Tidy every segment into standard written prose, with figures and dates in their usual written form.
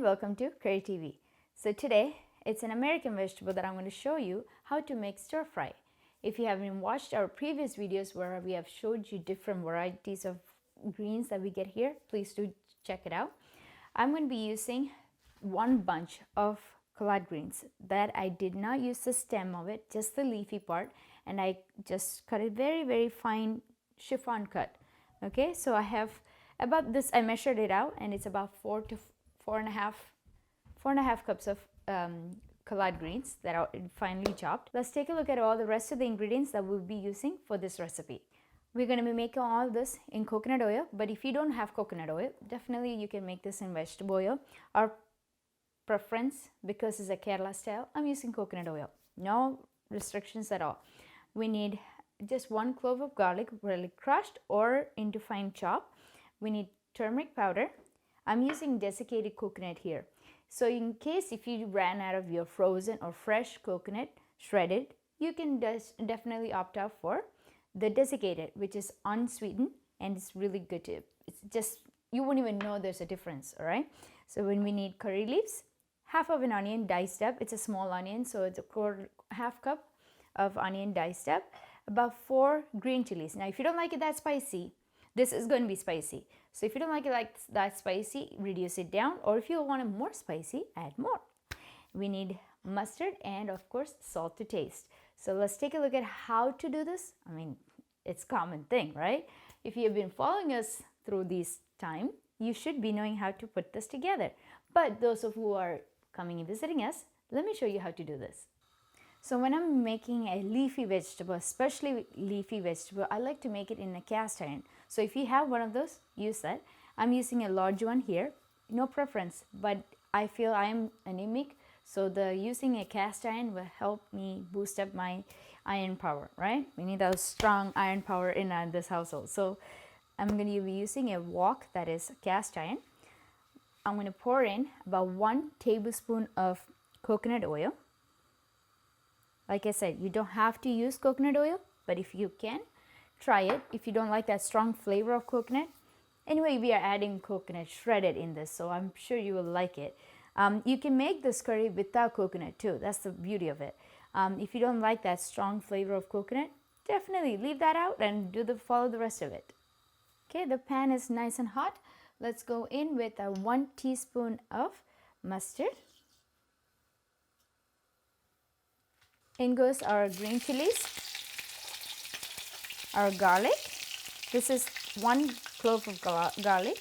and welcome to Curry TV. So today it's an American vegetable that I'm going to show you how to make stir fry. If you haven't watched our previous videos where we have showed you different varieties of greens that we get here, please do check it out. I'm going to be using one bunch of collard greens that I did not use the stem of it, just the leafy part, and I just cut it very fine chiffon cut. Okay, so I have about this, I measured it out, and it's about four and a half cups of collard greens that are finely chopped. Let's take a look at all the rest of the ingredients that we'll be using for this recipe. We're going to be making all this in coconut oil, but if you don't have coconut oil, definitely you can make this in vegetable oil. Our preference, because it's a Kerala style, I'm using coconut oil. No restrictions at all. We need just 1 clove of garlic, really crushed or into fine chop. We need turmeric powder. I'm using desiccated coconut here. So in case if you ran out of your frozen or fresh coconut shredded, you can definitely opt out for the desiccated, which is unsweetened and it's really good too. It's just, you won't even know there's a difference, all right? So when we need curry leaves, half of an onion diced up. It's a small onion, so it's half cup of onion diced up. About 4 green chilies. Now if you don't like it that spicy, this is going to be spicy. So if you don't like it like that spicy, reduce it down, or if you want it more spicy, add more. We need mustard and of course salt to taste. So let's take a look at how to do this. I mean, it's a common thing, right? If you've been following us through this time, you should be knowing how to put this together. But those of who are coming and visiting us, let me show you how to do this. So when I'm making a leafy vegetable, especially leafy vegetable, I like to make it in a cast iron. So if you have one of those, use that. I'm using a large one here, no preference, but I feel I'm anemic, so using a cast iron will help me boost up my iron power, right? We need a strong iron power in this household. So I'm going to be using a wok that is cast iron. I'm going to pour in about 1 tablespoon of coconut oil. Like I said, you don't have to use coconut oil, but if you can, try it. If you don't like that strong flavor of coconut, anyway, we are adding coconut shredded in this, so I'm sure you will like it. You can make this curry without coconut too. That's the beauty of it. If you don't like that strong flavor of coconut, definitely leave that out and follow the rest of it. Okay, the pan is nice and hot. Let's go in with 1 teaspoon of mustard. In goes our green chilies, our garlic. This is 1 clove of garlic.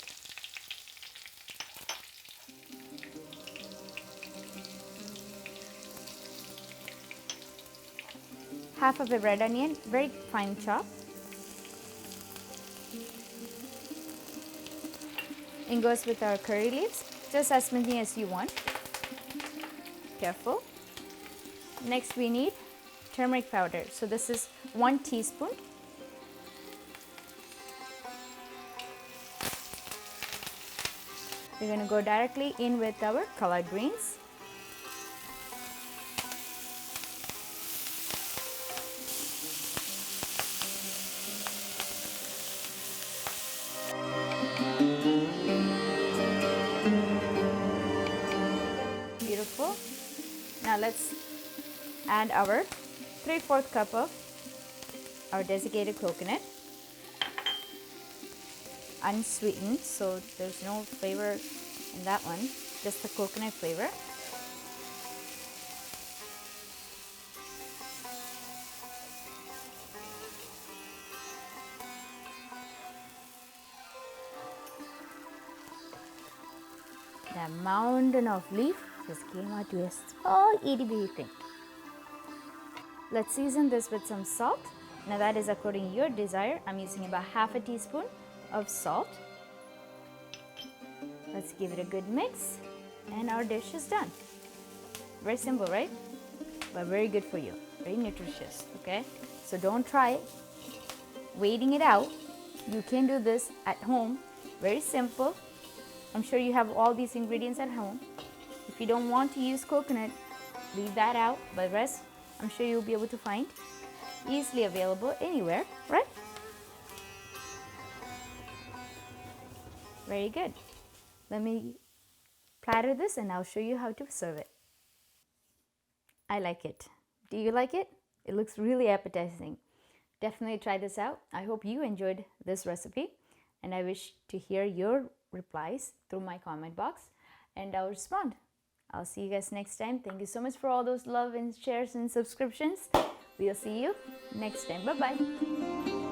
Half of a red onion, very fine chop. In goes with our curry leaves, just as many as you want. Careful. Next we need turmeric powder. So this is 1 teaspoon. We're going to go directly in with our collard greens. Beautiful. Now let's add our 3/4 cup of our desiccated coconut, unsweetened, so there's no flavor in that one, just the coconut flavor. That mountain of leaf just came out to a small itty bitty thing. Let's season this with some salt. Now that is according to your desire. I'm using about half a teaspoon of salt. Let's give it a good mix and our dish is done. Very simple, right? But very good for you, very nutritious, okay? So don't try it waiting it out. You can do this at home, very simple. I'm sure you have all these ingredients at home. If you don't want to use coconut, leave that out, but the rest I'm sure you'll be able to find easily available anywhere, right? Very good. Let me platter this and I'll show you how to serve it. I like it. Do you like it? It looks really appetizing. Definitely try this out. I hope you enjoyed this recipe and I wish to hear your replies through my comment box and I'll respond. I'll see you guys next time. Thank you so much for all those love and shares and subscriptions. We'll see you next time. Bye-bye.